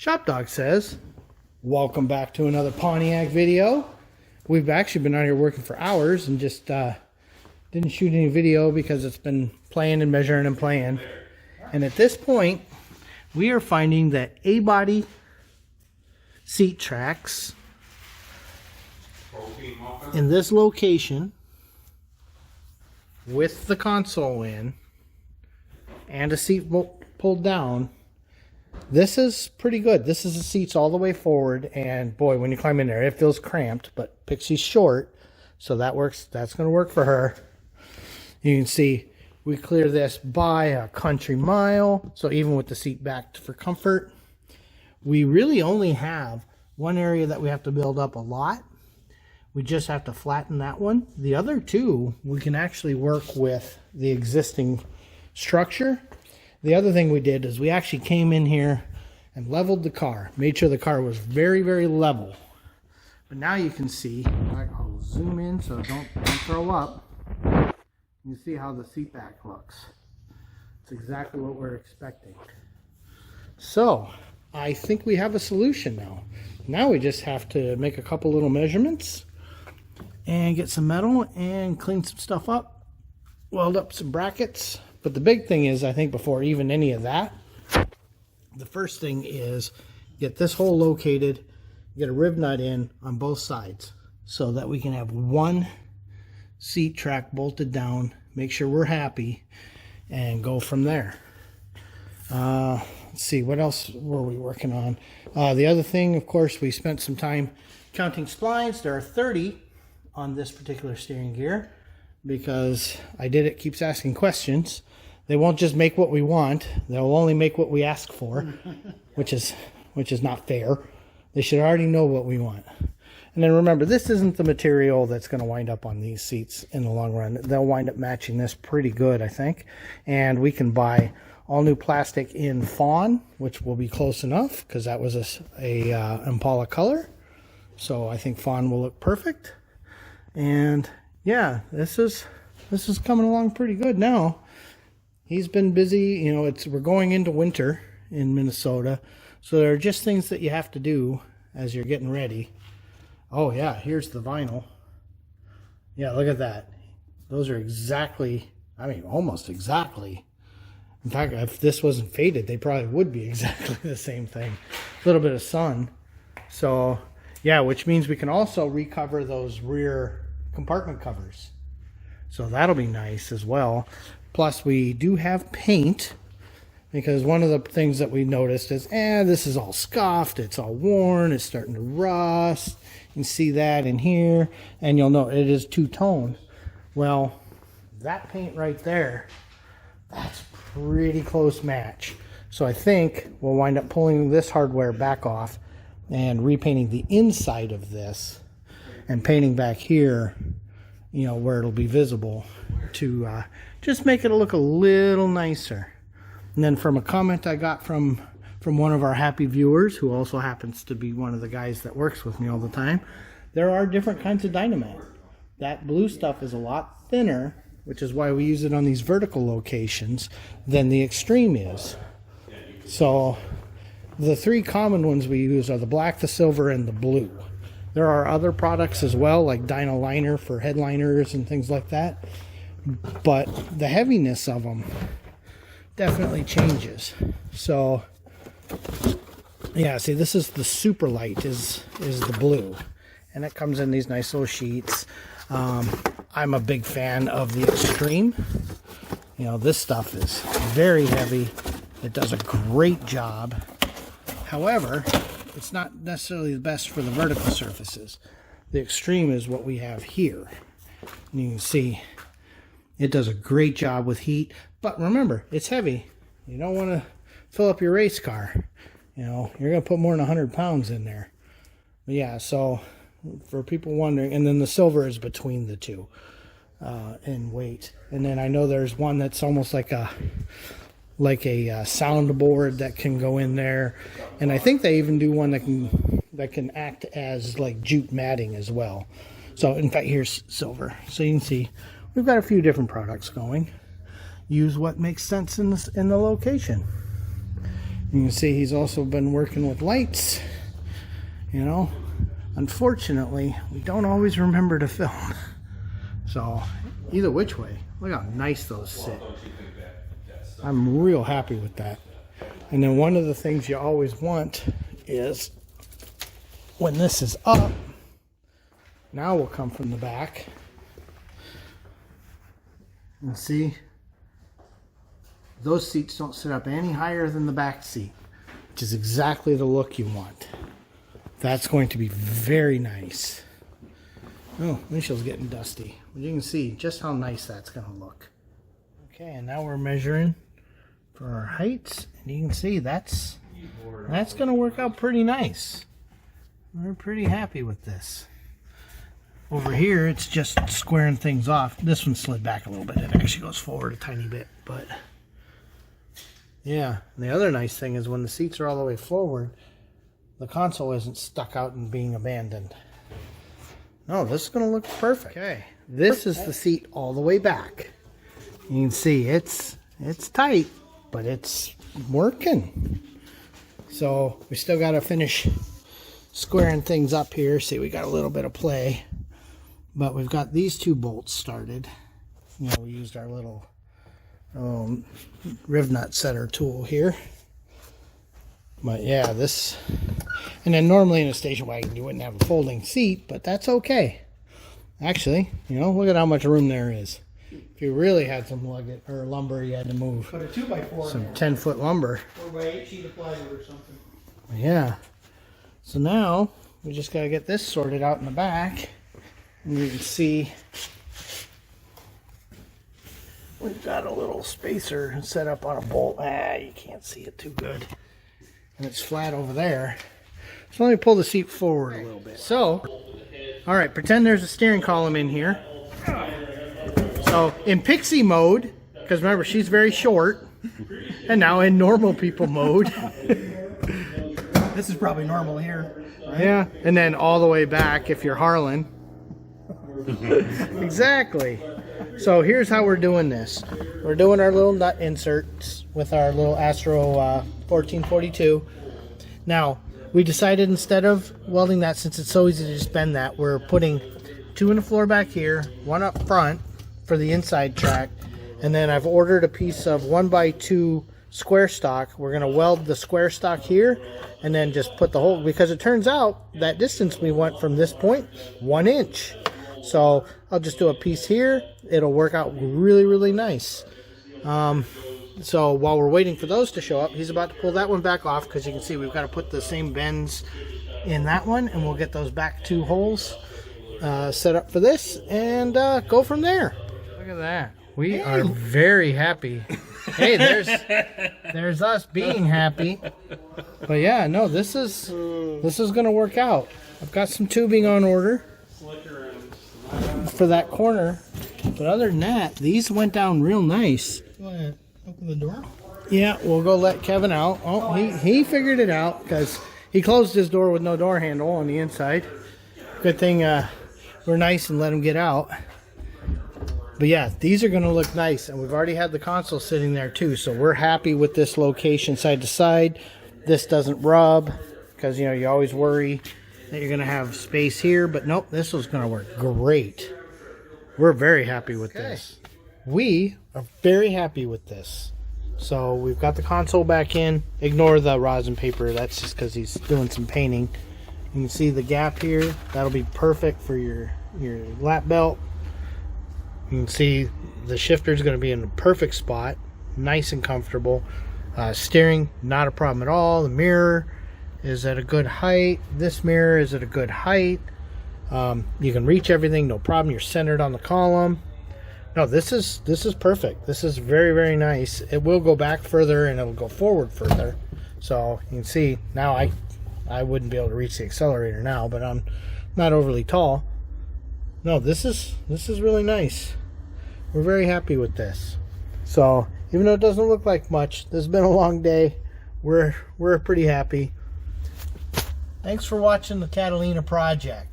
ShopDog says, welcome back to another Pontiac video. We've actually been out here working for hours and just didn't shoot any video because it's been playing and measuring and playing. And at this point, we are finding that A-body seat tracks in this location with the console in and a seat pulled down. This is pretty good. This is the seats all the way forward, and boy, when you climb in there, it feels cramped, but Pixie's short, so that works. That's going to work for her. You can see we clear this by a country mile, so even with the seat back for comfort, we really only have one area that we have to build up a lot. We just have to flatten that one. The other two, we can actually work with the existing structure. The other thing we did is we actually came in here and leveled the car, made sure the car was very, very level. But now you can see, I'll zoom in so don't throw up. You see how the seat back looks. It's exactly what we're expecting. So I think we have a solution now. Now we just have to make a couple little measurements and get some metal and clean some stuff up, weld up some brackets. But the big thing is, I think before even any of that, the first thing is get this hole located, get a rib nut in on both sides so that we can have one seat track bolted down, make sure we're happy, and go from there. Let's see, what else were we working on? The other thing, of course, we spent some time counting splines. There are 30 on this particular steering gear because keeps asking questions. They won't just make what we want. They'll only make what we ask for, which is not fair. They should already know what we want. And then remember, this isn't the material that's going to wind up on these seats in the long run. They'll wind up matching this pretty good, I think. And we can buy all new plastic in fawn, which will be close enough because that was a Impala color. So I think fawn will look perfect. And yeah, this is coming along pretty good now. He's been busy, you know, we're going into winter in Minnesota, so there are just things that you have to do as you're getting ready. Oh yeah, here's the vinyl. Yeah, look at that. Those are exactly, I mean, almost exactly. In fact, if this wasn't faded, they probably would be exactly the same thing. A little bit of sun. So yeah, which means we can also recover those rear compartment covers. So that'll be nice as well. Plus we do have paint, because one of the things that we noticed is, this is all scuffed, it's all worn, it's starting to rust. You can see that in here, and you'll know it is two-tone. Well, that paint right there, that's pretty close match. So I think we'll wind up pulling this hardware back off and repainting the inside of this and painting back here, you know, where it'll be visible, to just make it look a little nicer. And then from a comment I got from one of our happy viewers, who also happens to be one of the guys that works with me all the time, there are different kinds of Dynamat. That blue stuff is a lot thinner, which is why we use it on these vertical locations, than the Extreme is. So the three common ones we use are the black, the silver, and the blue. There are other products as well, like Dyno Liner for headliners and things like that. But the heaviness of them definitely changes. So yeah, see, this is the super light is the blue, and it comes in these nice little sheets. I'm a big fan of the Extreme. You know, this stuff is very heavy. It does a great job. However, it's not necessarily the best for the vertical surfaces. The Extreme is what we have here. And you can see it does a great job with heat. But remember, it's heavy. You don't want to fill up your race car. You know, you're going to put more than 100 pounds in there. But yeah, so for people wondering, and then the silver is between the two in weight. And then I know there's one that's almost like a soundboard that can go in there, and I think they even do one that can act as like jute matting as well. So in fact, here's silver, so you can see we've got a few different products going. Use what makes sense in the location. You can see he's also been working with lights. You know, unfortunately, we don't always remember to film. So, either which way, look how nice those sit. I'm real happy with that. And then one of the things you always want is when this is up, now we'll come from the back. And see, those seats don't sit up any higher than the back seat, which is exactly the look you want. That's going to be very nice. Oh, windshield's getting dusty. But you can see just how nice that's going to look. Okay, and now we're measuring for our heights, and you can see that's going to work out pretty nice. We're pretty happy with this. Over here, it's just squaring things off. This one slid back a little bit. It actually goes forward a tiny bit, but yeah. And the other nice thing is when the seats are all the way forward, the console isn't stuck out and being abandoned. No, this is going to look perfect. Okay, this is the seat all the way back. You can see it's tight, but it's working. So we still got to finish squaring things up here. See, we got a little bit of play. But we've got these two bolts started. You know, we used our little riv nut setter tool here. But yeah, this... And then normally in a station wagon you wouldn't have a folding seat, but that's okay. Actually, you know, look at how much room there is. If you really had some lumber you had to move. Put a 2x4 some 10-foot lumber. 4x8 sheet of plywood or something. Yeah. So now we just got to get this sorted out in the back. And you can see we've got a little spacer set up on a bolt. You can't see it too good. And it's flat over there. So let me pull the seat forward a little bit. So, all right, pretend there's a steering column in here. So in pixie mode, because remember she's very short, and now in normal people mode. This is probably normal here. Right? Yeah, and then all the way back if you're Harlan. Exactly. So here's how we're doing this. We're doing our little nut inserts with our little Astro 1442. Now, we decided instead of welding that, since it's so easy to just bend that, we're putting two in the floor back here, one up front for the inside track, and then I've ordered a piece of 1x2 square stock. We're going to weld the square stock here and then just put the hole, because it turns out that distance we want from this point, 1 inch. So I'll just do a piece here. It'll work out really, really nice. So while we're waiting for those to show up, he's about to pull that one back off, because you can see we've got to put the same bends in that one, and we'll get those back 2 holes set up for this and go from there. Look at that. We are very happy. Hey, there's us being happy. But yeah, no, this is going to work out. I've got some tubing on order for that corner, but other than that, these went down real nice. You want to open the door? Yeah, we'll go let Kevin out. Oh, he figured it out, because he closed his door with no door handle on the inside. Good thing we're nice and let him get out. But yeah, these are going to look nice, and we've already had the console sitting there too, so we're happy with this location side to side. This doesn't rub, because you know you always worry that you're going to have space here, but nope, this was going to work great. We're very happy with this. We are very happy with this. So we've got the console back in. Ignore the rosin paper, that's just because he's doing some painting. You can see the gap here. That'll be perfect for your lap belt. You can see the shifter is going to be in the perfect spot, nice and comfortable. Steering, not a problem at all. The mirror is at a good height. This mirror is at a good height. You can reach everything, no problem. You're centered on the column. No, this is perfect. This is very, very nice. It will go back further and it'll go forward further. So you can see now I wouldn't be able to reach the accelerator now, but I'm not overly tall. No, this is really nice. We're very happy with this. So even though it doesn't look like much, this has been a long day. We're pretty happy. Thanks for watching the Catalina project.